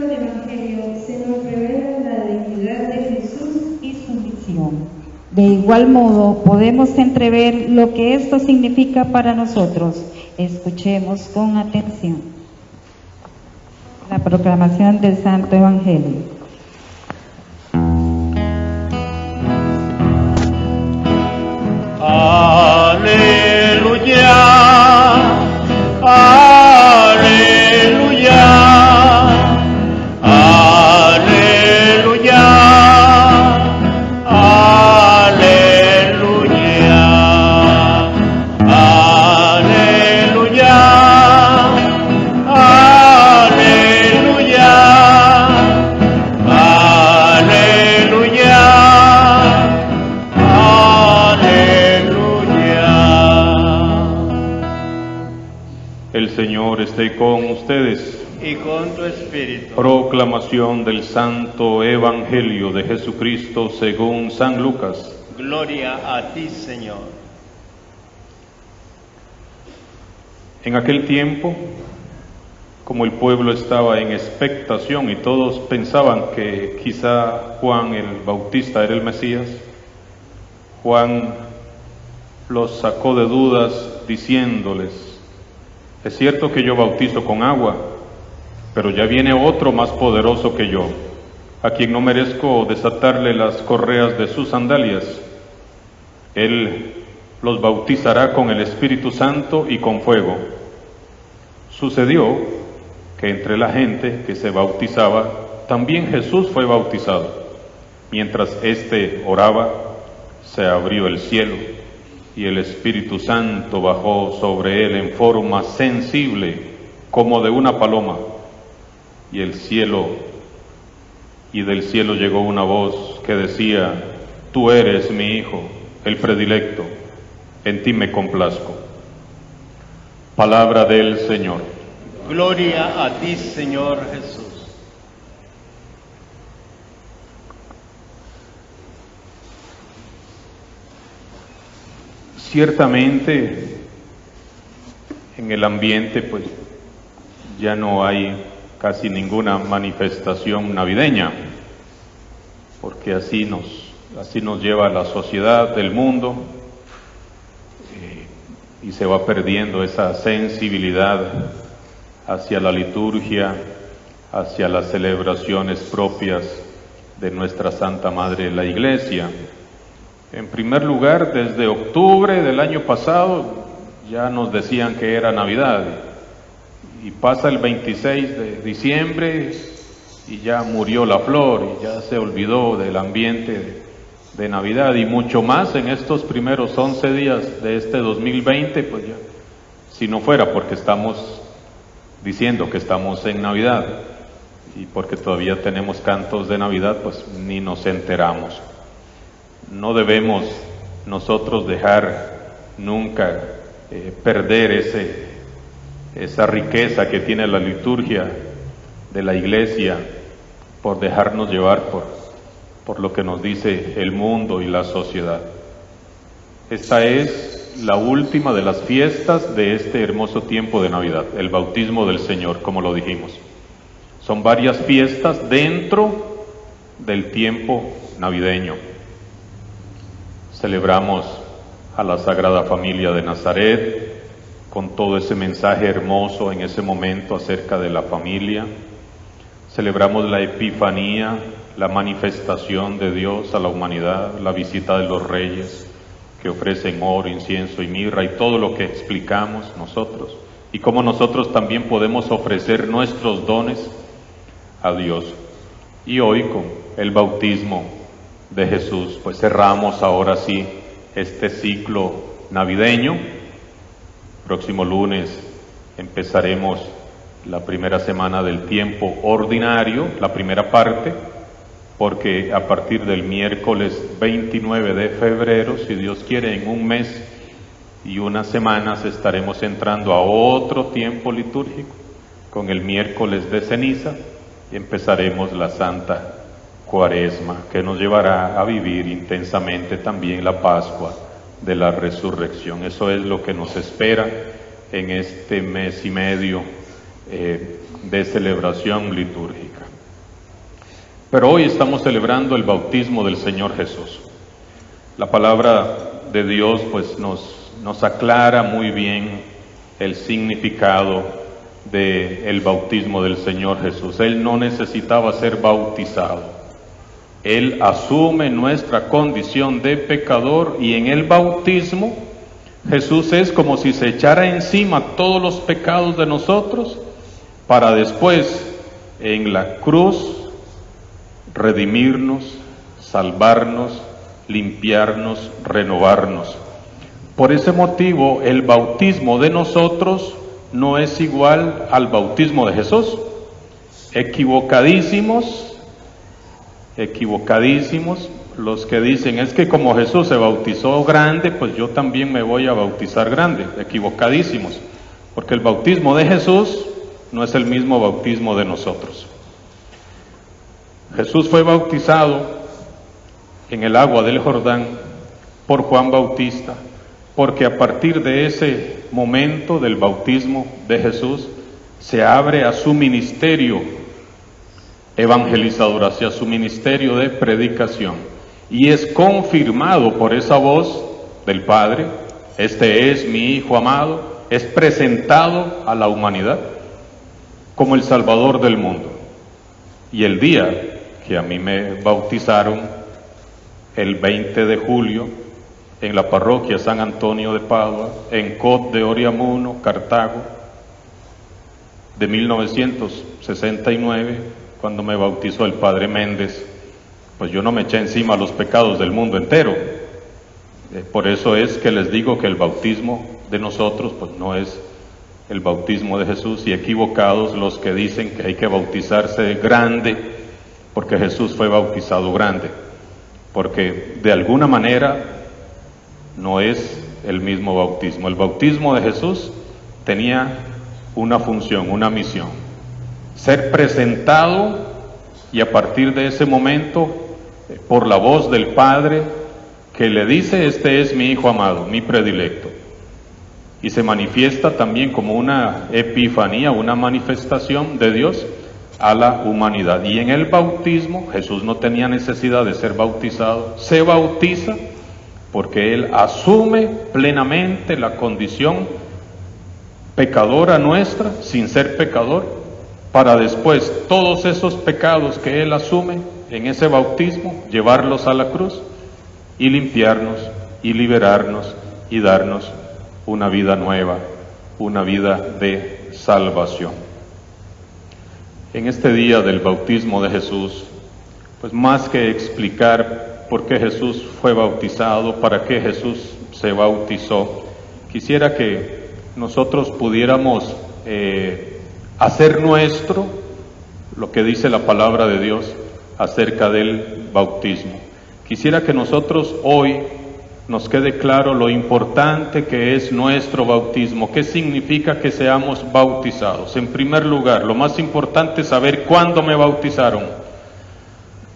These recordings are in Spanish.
del Evangelio se nos revela la divinidad de Jesús y su misión. De igual modo, podemos entrever lo que esto significa para nosotros. Escuchemos con atención la proclamación del Santo Evangelio. Aleluya, aleluya, aleluya, aleluya, aleluya, aleluya, aleluya. El Señor esté con ustedes. Y con tu espíritu. Proclamación del Santo Evangelio de Jesucristo según San Lucas. Gloria a ti, Señor. En aquel tiempo, como el pueblo estaba en expectación y todos pensaban que quizá Juan el Bautista era el Mesías, Juan los sacó de dudas diciéndoles: es cierto que yo bautizo con agua, pero ya viene otro más poderoso que yo, a quien no merezco desatarle las correas de sus sandalias. Él los bautizará con el Espíritu Santo y con fuego. Sucedió que entre la gente que se bautizaba, también Jesús fue bautizado. Mientras éste oraba, se abrió el cielo, y el Espíritu Santo bajó sobre él en forma sensible, como de una paloma, y del cielo llegó una voz que decía: tú eres mi Hijo, el predilecto, en ti me complazco. Palabra del Señor. Gloria a ti, Señor Jesús. Ciertamente, en el ambiente pues ya no hay casi ninguna manifestación navideña, porque así nos lleva la sociedad del mundo, y se va perdiendo esa sensibilidad hacia la liturgia, hacia las celebraciones propias de nuestra Santa Madre la Iglesia. En primer lugar, desde octubre del año pasado ya nos decían que era Navidad, y pasa el 26 de diciembre y ya murió la flor y ya se olvidó del ambiente de Navidad, y mucho más en estos primeros 11 días de este 2020, pues ya, si no fuera porque estamos diciendo que estamos en Navidad y porque todavía tenemos cantos de Navidad, pues ni nos enteramos. No debemos nosotros dejar nunca perder esa riqueza que tiene la liturgia de la Iglesia, por dejarnos llevar por lo que nos dice el mundo y la sociedad. Esta es la última de las fiestas de este hermoso tiempo de Navidad, el bautismo del Señor, como lo dijimos. Son varias fiestas dentro del tiempo navideño. Celebramos a la Sagrada Familia de Nazaret, con todo ese mensaje hermoso en ese momento acerca de la familia. Celebramos la Epifanía, la manifestación de Dios a la humanidad, la visita de los reyes que ofrecen oro, incienso y mirra, y todo lo que explicamos nosotros, y cómo nosotros también podemos ofrecer nuestros dones a Dios. Y hoy, con el bautismo de Jesús, pues cerramos ahora sí este ciclo navideño. Próximo lunes empezaremos la primera semana del tiempo ordinario, la primera parte, porque a partir del miércoles 29 de febrero, si Dios quiere, en un mes y unas semanas estaremos entrando a otro tiempo litúrgico, con el miércoles de ceniza, y empezaremos la Santa Cuaresma, que nos llevará a vivir intensamente también la Pascua de la Resurrección. Eso es lo que nos espera en este mes y medio de celebración litúrgica. Pero hoy estamos celebrando el bautismo del Señor Jesús. La palabra de Dios pues nos aclara muy bien el significado del bautismo del Señor Jesús. Él no necesitaba ser bautizado. Él asume nuestra condición de pecador y en el bautismo Jesús es como si se echara encima todos los pecados de nosotros para después en la cruz redimirnos, salvarnos, limpiarnos, renovarnos. Por ese motivo el bautismo de nosotros no es igual al bautismo de Jesús. Equivocadísimos los que dicen, es que como Jesús se bautizó grande, pues yo también me voy a bautizar grande. Equivocadísimos, porque el bautismo de Jesús no es el mismo bautismo de nosotros. Jesús fue bautizado en el agua del Jordán por Juan Bautista, porque a partir de ese momento del bautismo de Jesús se abre a su ministerio evangelizador, hacia su ministerio de predicación, y es confirmado por esa voz del Padre: este es mi Hijo amado. Es presentado a la humanidad como el Salvador del mundo. Y el día que a mí me bautizaron, el 20 de julio, en la parroquia San Antonio de Padua, en Cot de Oriamuno, Cartago, de 1969, cuando me bautizó el Padre Méndez, pues yo no me eché encima los pecados del mundo entero. Por eso es que les digo que el bautismo de nosotros pues no es el bautismo de Jesús, y equivocados los que dicen que hay que bautizarse grande, porque Jesús fue bautizado grande, porque de alguna manera no es el mismo bautismo. El bautismo de Jesús tenía una función, una misión: ser presentado, y a partir de ese momento, por la voz del Padre que le dice: este es mi Hijo amado, mi predilecto. Y se manifiesta también como una epifanía, una manifestación de Dios a la humanidad. Y en el bautismo Jesús no tenía necesidad de ser bautizado, se bautiza porque Él asume plenamente la condición pecadora nuestra, sin ser pecador, para después todos esos pecados que Él asume en ese bautismo, llevarlos a la cruz y limpiarnos y liberarnos y darnos una vida nueva, una vida de salvación. En este día del bautismo de Jesús, pues más que explicar por qué Jesús fue bautizado, para qué Jesús se bautizó, quisiera que nosotros pudiéramos hacer nuestro lo que dice la palabra de Dios acerca del bautismo. Quisiera que nosotros hoy nos quede claro lo importante que es nuestro bautismo, qué significa que seamos bautizados. En primer lugar, lo más importante es saber cuándo me bautizaron,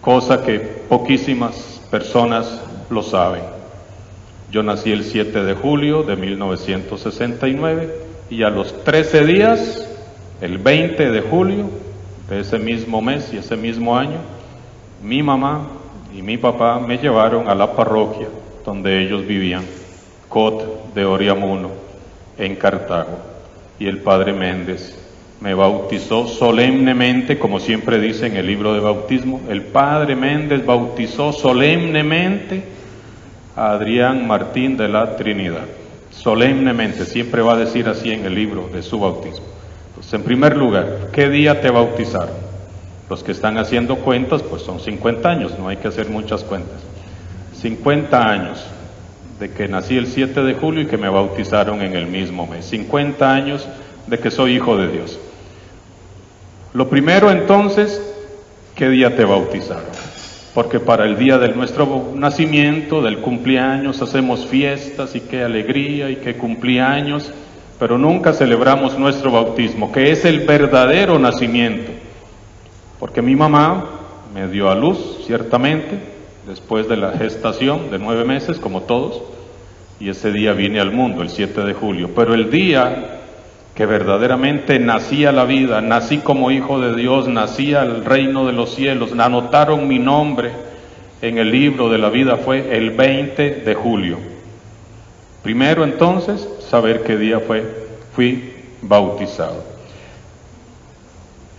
cosa que poquísimas personas lo saben. Yo nací el 7 de julio de 1969 y a los 13 días, el 20 de julio de ese mismo mes y ese mismo año, mi mamá y mi papá me llevaron a la parroquia donde ellos vivían, Cot de Oriamuno, en Cartago, y el Padre Méndez me bautizó solemnemente, como siempre dice en el libro de bautismo. El Padre Méndez bautizó solemnemente a Adrián Martín de la Trinidad, solemnemente, siempre va a decir así en el libro de su bautismo. Entonces, en primer lugar, ¿qué día te bautizaron? Los que están haciendo cuentas, pues son 50 años, no hay que hacer muchas cuentas. 50 años de que nací el 7 de julio y que me bautizaron en el mismo mes. 50 años de que soy hijo de Dios. Lo primero entonces, ¿qué día te bautizaron? Porque para el día de nuestro nacimiento, del cumpleaños, hacemos fiestas y qué alegría y qué cumpleaños, pero nunca celebramos nuestro bautismo, que es el verdadero nacimiento. Porque mi mamá me dio a luz, ciertamente, después de la gestación de 9 meses, como todos, y ese día vine al mundo, el 7 de julio. Pero el día que verdaderamente nací a la vida, nací como hijo de Dios, nací al reino de los cielos, anotaron mi nombre en el libro de la vida, fue el 20 de julio. Primero entonces, saber qué día fui bautizado.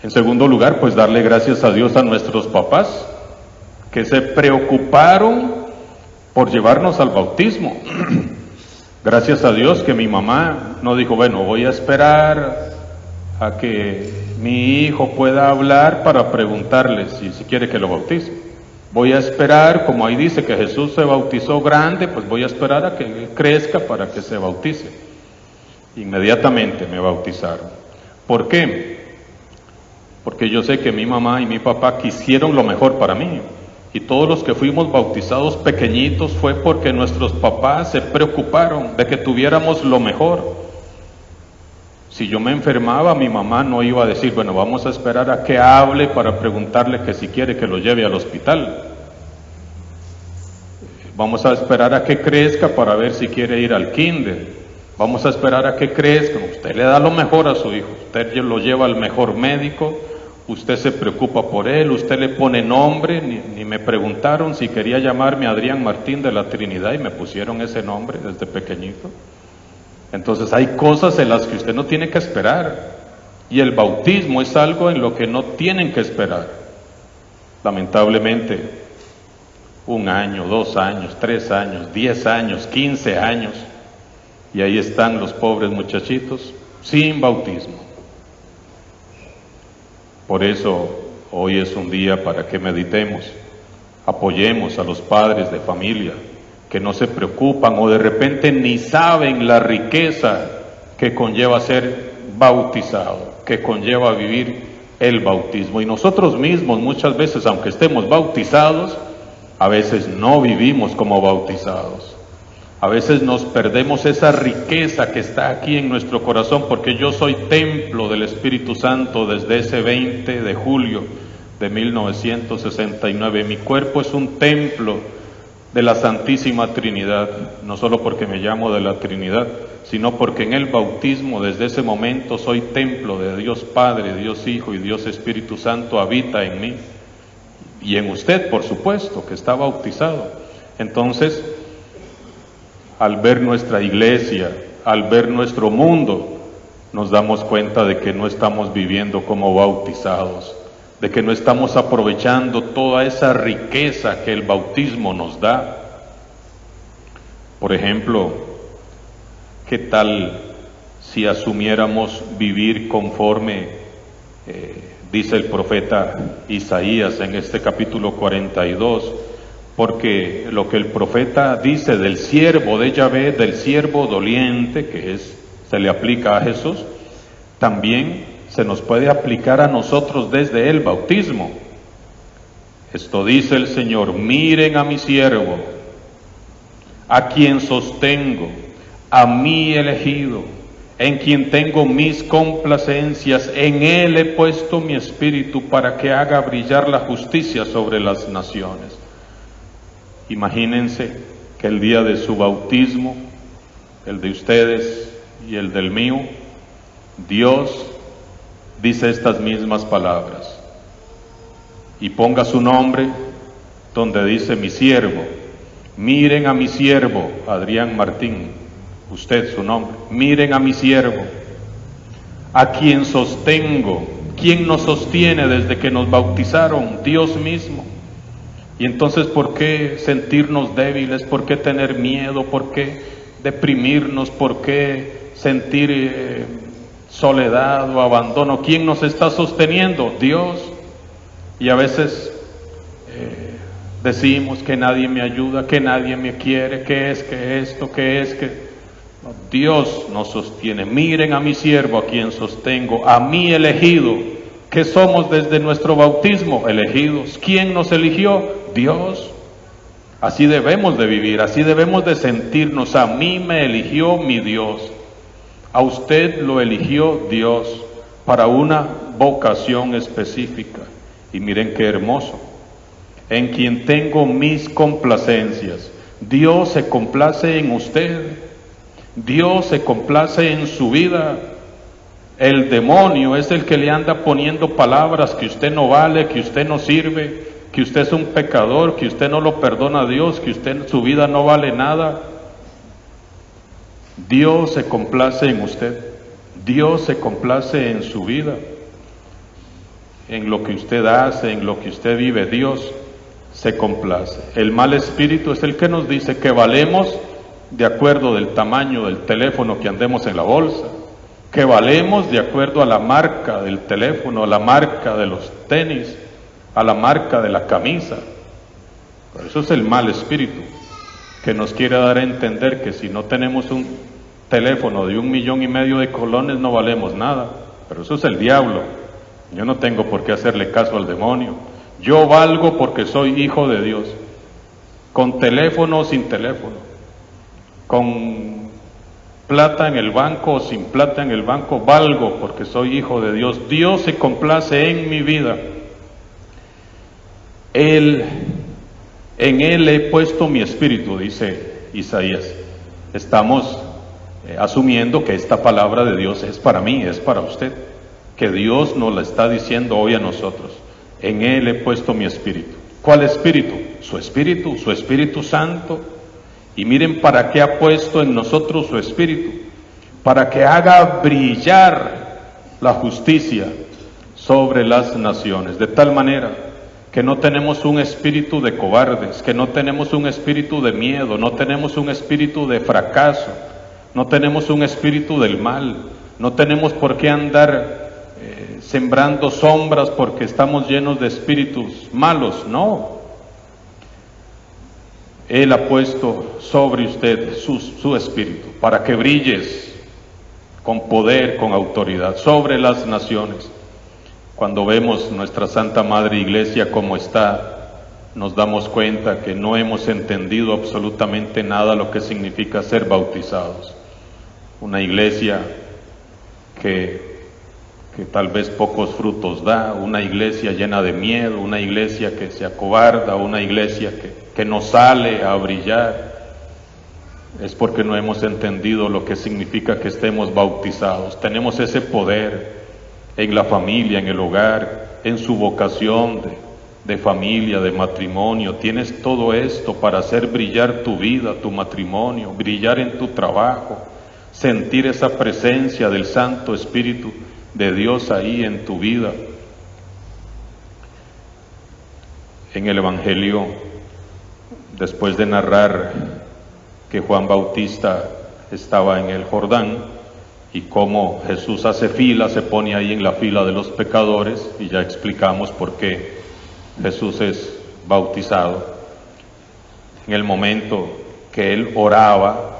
En segundo lugar, pues darle gracias a Dios a nuestros papás, que se preocuparon por llevarnos al bautismo. Gracias a Dios que mi mamá no dijo, bueno, voy a esperar a que mi hijo pueda hablar para preguntarle si quiere que lo bautice. Voy a esperar, como ahí dice que Jesús se bautizó grande, pues voy a esperar a que él crezca para que se bautice. Inmediatamente me bautizaron. ¿Por qué? Porque yo sé que mi mamá y mi papá quisieron lo mejor para mí. Y todos los que fuimos bautizados pequeñitos fue porque nuestros papás se preocuparon de que tuviéramos lo mejor. Si yo me enfermaba, mi mamá no iba a decir, bueno, vamos a esperar a que hable para preguntarle que si quiere que lo lleve al hospital. Vamos a esperar a que crezca para ver si quiere ir al kinder. Vamos a esperar a que crezca. Usted le da lo mejor a su hijo. Usted lo lleva al mejor médico. Usted se preocupa por él, usted le pone nombre, ni me preguntaron si quería llamarme Adrián Martín de la Trinidad y me pusieron ese nombre desde pequeñito. Entonces hay cosas en las que usted no tiene que esperar y el bautismo es algo en lo que no tienen que esperar. Lamentablemente, 1 año, 2 años, 3 años, 10 años, 15 años y ahí están los pobres muchachitos sin bautismo. Por eso hoy es un día para que meditemos, apoyemos a los padres de familia que no se preocupan o de repente ni saben la riqueza que conlleva ser bautizado, que conlleva vivir el bautismo. Y nosotros mismos muchas veces, aunque estemos bautizados, a veces no vivimos como bautizados. A veces nos perdemos esa riqueza que está aquí en nuestro corazón, porque yo soy templo del Espíritu Santo desde ese 20 de julio de 1969. Mi cuerpo es un templo de la Santísima Trinidad, no solo porque me llamo de la Trinidad, sino porque en el bautismo desde ese momento soy templo de Dios Padre, Dios Hijo y Dios Espíritu Santo habita en mí. Y en usted, por supuesto, que está bautizado. Entonces, al ver nuestra iglesia, al ver nuestro mundo, nos damos cuenta de que no estamos viviendo como bautizados, de que no estamos aprovechando toda esa riqueza que el bautismo nos da. Por ejemplo, ¿qué tal si asumiéramos vivir conforme dice el profeta Isaías en este capítulo 42? Porque lo que el profeta dice del siervo de Yahvé, del siervo doliente, que se le aplica a Jesús, también se nos puede aplicar a nosotros desde el bautismo. Esto dice el Señor: miren a mi siervo, a quien sostengo, a mi elegido, en quien tengo mis complacencias, en él he puesto mi espíritu para que haga brillar la justicia sobre las naciones. Imagínense que el día de su bautismo, el de ustedes y el del mío, Dios dice estas mismas palabras y ponga su nombre donde dice mi siervo. Miren a mi siervo, Adrián Martín, usted su nombre. Miren a mi siervo, a quien sostengo. ¿Quién nos sostiene desde que nos bautizaron? Dios mismo. Y entonces, ¿por qué sentirnos débiles? ¿Por qué tener miedo? ¿Por qué deprimirnos? ¿Por qué sentir soledad o abandono? ¿Quién nos está sosteniendo? Dios. Y a veces decimos que nadie me ayuda, que nadie me quiere, que es que esto, que es que... No, Dios nos sostiene. Miren a mi siervo, a quien sostengo, a mi elegido, que somos desde nuestro bautismo elegidos. ¿Quién nos eligió? Dios. Así debemos de vivir, así debemos de sentirnos. A mí me eligió mi Dios, a usted lo eligió Dios para una vocación específica. Y miren qué hermoso: en quien tengo mis complacencias. Dios se complace en usted, Dios se complace en su vida. El demonio es el que le anda poniendo palabras que usted no vale, que usted no sirve, que usted es un pecador, que usted no lo perdona a Dios, que usted su vida no vale nada. Dios se complace en usted, Dios se complace en su vida, en lo que usted hace, en lo que usted vive, Dios se complace. El mal espíritu es el que nos dice que valemos de acuerdo del tamaño del teléfono que andemos en la bolsa, que valemos de acuerdo a la marca del teléfono, a la marca de los tenis, a la marca de la camisa. Por eso es el mal espíritu, que nos quiere dar a entender que si no tenemos un teléfono de 1,5 millones de colones no valemos nada. Pero eso es el diablo. Yo no tengo por qué hacerle caso al demonio. Yo valgo porque soy hijo de Dios, con teléfono o sin teléfono, con plata en el banco o sin plata en el banco, valgo porque soy hijo de Dios. Dios se complace en mi vida. En Él he puesto mi espíritu, dice Isaías. Estamos asumiendo que esta palabra de Dios es para mí, es para usted, que Dios nos la está diciendo hoy a nosotros. En Él he puesto mi espíritu. ¿Cuál espíritu? Su Espíritu Santo. Y miren para qué ha puesto en nosotros su espíritu, para que haga brillar la justicia sobre las naciones, de tal manera que no tenemos un espíritu de cobardes, que no tenemos un espíritu de miedo, no tenemos un espíritu de fracaso, no tenemos un espíritu del mal, no tenemos por qué andar sembrando sombras porque estamos llenos de espíritus malos, no. Él ha puesto sobre usted su espíritu para que brilles con poder, con autoridad sobre las naciones. Cuando vemos nuestra Santa Madre Iglesia como está, nos damos cuenta que no hemos entendido absolutamente nada lo que significa ser bautizados. Una iglesia que tal vez pocos frutos da, una iglesia llena de miedo, una iglesia que se acobarda, una iglesia que no sale a brillar. Es porque no hemos entendido lo que significa que estemos bautizados. Tenemos ese poder en la familia, en el hogar, en su vocación de familia, de matrimonio. Tienes todo esto para hacer brillar tu vida, tu matrimonio, brillar en tu trabajo, sentir esa presencia del Santo Espíritu de Dios ahí en tu vida. En el Evangelio, después de narrar que Juan Bautista estaba en el Jordán y cómo Jesús hace fila, se pone ahí en la fila de los pecadores, y ya explicamos por qué Jesús es bautizado. En el momento que él oraba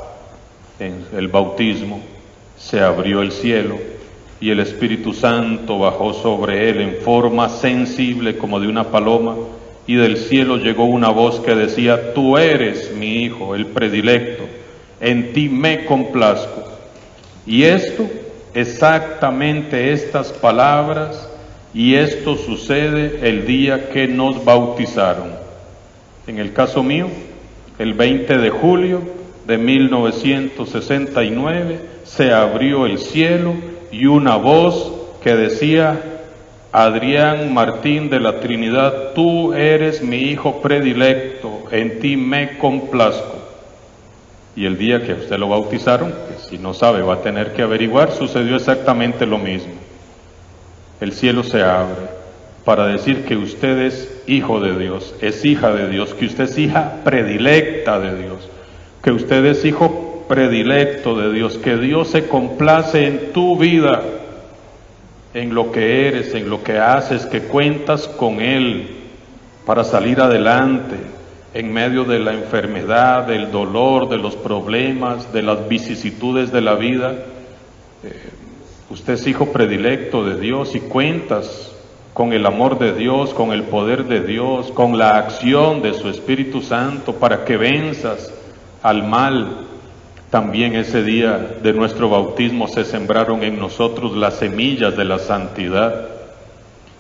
en el bautismo, se abrió el cielo y el Espíritu Santo bajó sobre él en forma sensible como de una paloma, y del cielo llegó una voz que decía: tú eres mi Hijo, el predilecto, en ti me complazco. Y esto, exactamente estas palabras, y esto sucede el día que nos bautizaron. En el caso mío, el 20 de julio de 1969, se abrió el cielo y una voz que decía: Adrián Martín de la Trinidad, tú eres mi hijo predilecto, en ti me complazco. Y el día que a usted lo bautizaron, que si no sabe va a tener que averiguar, sucedió exactamente lo mismo. El cielo se abre para decir que usted es hijo de Dios, es hija de Dios, que usted es hija predilecta de Dios, que usted es hijo predilecto de Dios, que Dios se complace en tu vida, en lo que eres, en lo que haces, que cuentas con Él para salir adelante en medio de la enfermedad, del dolor, de los problemas, de las vicisitudes de la vida. Usted es hijo predilecto de Dios y cuentas con el amor de Dios, con el poder de Dios, con la acción de su Espíritu Santo para que venzas al mal. También ese día de nuestro bautismo se sembraron en nosotros las semillas de la santidad,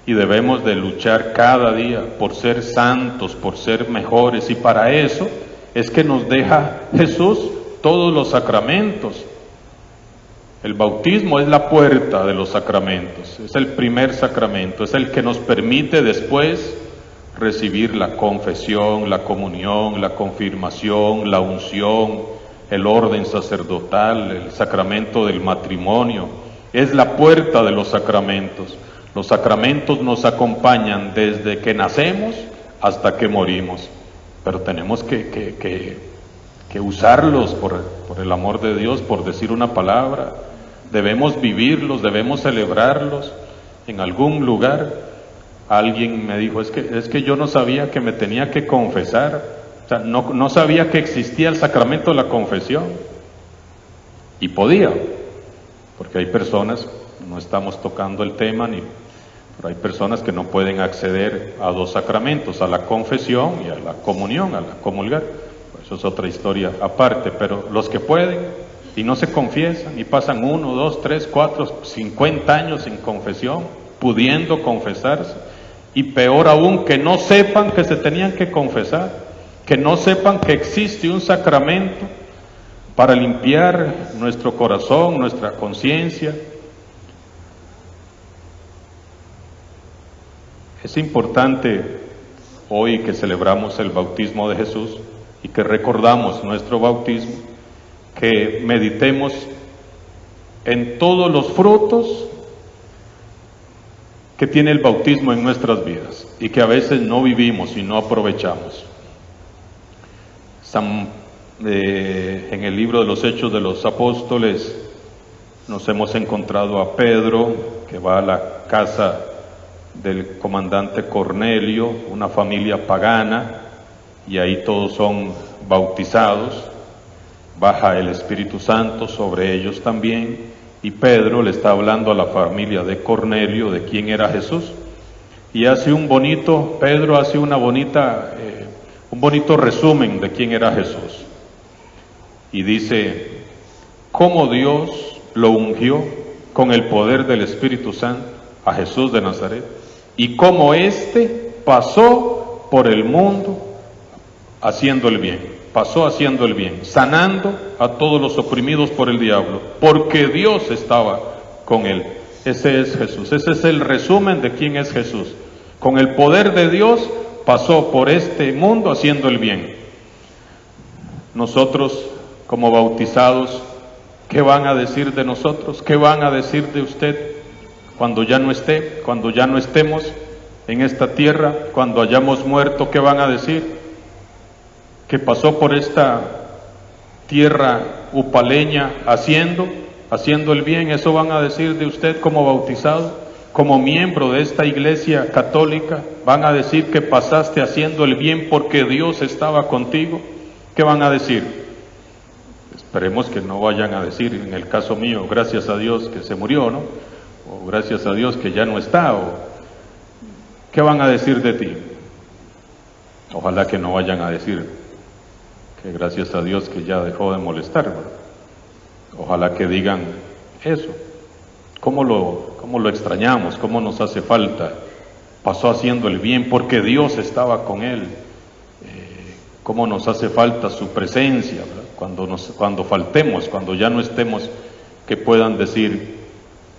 y debemos de luchar cada día por ser santos, por ser mejores, y para eso es que nos deja Jesús todos los sacramentos. El bautismo es la puerta de los sacramentos, es el primer sacramento, es el que nos permite después recibir la confesión, la comunión, la confirmación, la unción, el orden sacerdotal, el sacramento del matrimonio. Es la puerta de los sacramentos. Los sacramentos nos acompañan desde que nacemos hasta que morimos, pero tenemos que usarlos por el amor de Dios, por decir una palabra. Debemos vivirlos, debemos celebrarlos. En algún lugar alguien me dijo, es que yo no sabía que me tenía que confesar, o sea, no sabía que existía el sacramento de la confesión, y podía, porque hay personas, no estamos tocando el tema, pero hay personas que no pueden acceder a dos sacramentos, a la confesión y a la comunión, a la comulgar. Eso es otra historia aparte, pero los que pueden y no se confiesan y pasan 1, 2, 3, 4, 50 años sin confesión, pudiendo confesarse, y peor aún, que no sepan que se tenían que confesar, que no sepan que existe un sacramento para limpiar nuestro corazón, nuestra conciencia. Es importante hoy que celebramos el bautismo de Jesús y que recordamos nuestro bautismo, que meditemos en todos los frutos que tiene el bautismo en nuestras vidas y que a veces no vivimos y no aprovechamos. En el libro de los Hechos de los Apóstoles nos hemos encontrado a Pedro, que va a la casa del comandante Cornelio, una familia pagana, y ahí todos son bautizados. Baja el Espíritu Santo sobre ellos también, y Pedro le está hablando a la familia de Cornelio de quién era Jesús, y Pedro hace un bonito resumen de quién era Jesús, y dice cómo Dios lo ungió con el poder del Espíritu Santo a Jesús de Nazaret, y cómo éste pasó por el mundo haciendo el bien. Pasó haciendo el bien, sanando a todos los oprimidos por el diablo, porque Dios estaba con él. Ese es Jesús, ese es el resumen de quién es Jesús. Con el poder de Dios pasó por este mundo haciendo el bien. Nosotros, como bautizados, ¿qué van a decir de nosotros? ¿Qué van a decir de usted cuando ya no esté, cuando ya no estemos en esta tierra, cuando hayamos muerto? ¿Qué van a decir? Que pasó por esta tierra upaleña haciendo el bien. Eso van a decir de usted como bautizado, como miembro de esta iglesia católica. Van a decir que pasaste haciendo el bien porque Dios estaba contigo. ¿Qué van a decir? Esperemos que no vayan a decir, en el caso mío, gracias a Dios que se murió, ¿no? O gracias a Dios que ya no está, o ¿qué van a decir de ti? Ojalá que no vayan a decir que gracias a Dios que ya dejó de molestar, ¿verdad? Ojalá que digan eso. ¿Cómo lo extrañamos? ¿Cómo nos hace falta? Pasó haciendo el bien porque Dios estaba con él. ¿Cómo nos hace falta su presencia, ¿verdad? Cuando faltemos, cuando ya no estemos, que puedan decir,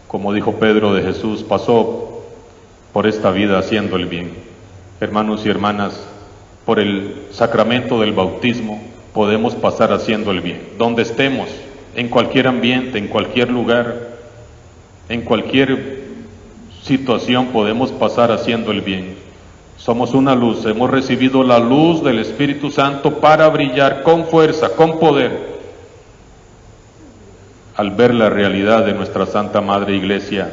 como dijo Pedro de Jesús, pasó por esta vida haciendo el bien. Hermanos y hermanas, por el sacramento del bautismo podemos pasar haciendo el bien, donde estemos, en cualquier ambiente, en cualquier lugar, en cualquier situación podemos pasar haciendo el bien. Somos una luz, hemos recibido la luz del Espíritu Santo para brillar con fuerza, con poder. Al ver la realidad de nuestra Santa Madre Iglesia,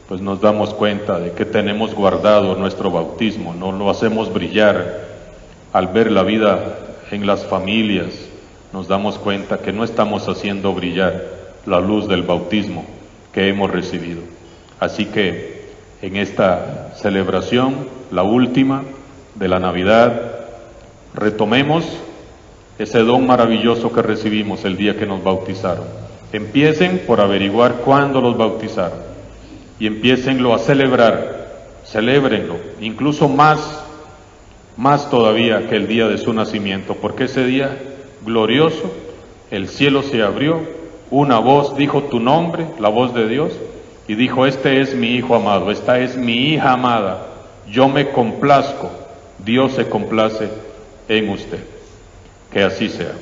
pues nos damos cuenta de que tenemos guardado nuestro bautismo, no lo hacemos brillar. Al ver la vida en las familias, nos damos cuenta que no estamos haciendo brillar la luz del bautismo que hemos recibido. Así que en esta celebración, la última de la Navidad, retomemos ese don maravilloso que recibimos el día que nos bautizaron. Empiecen por averiguar cuándo los bautizaron y empiécenlo a celebrar, celébrenlo, incluso más todavía que el día de su nacimiento, porque ese día glorioso, el cielo se abrió una voz dijo tu nombre, la voz de Dios, y dijo, este es mi Hijo amado, esta es mi hija amada, yo me complazco, Dios se complace en usted. Que así sea.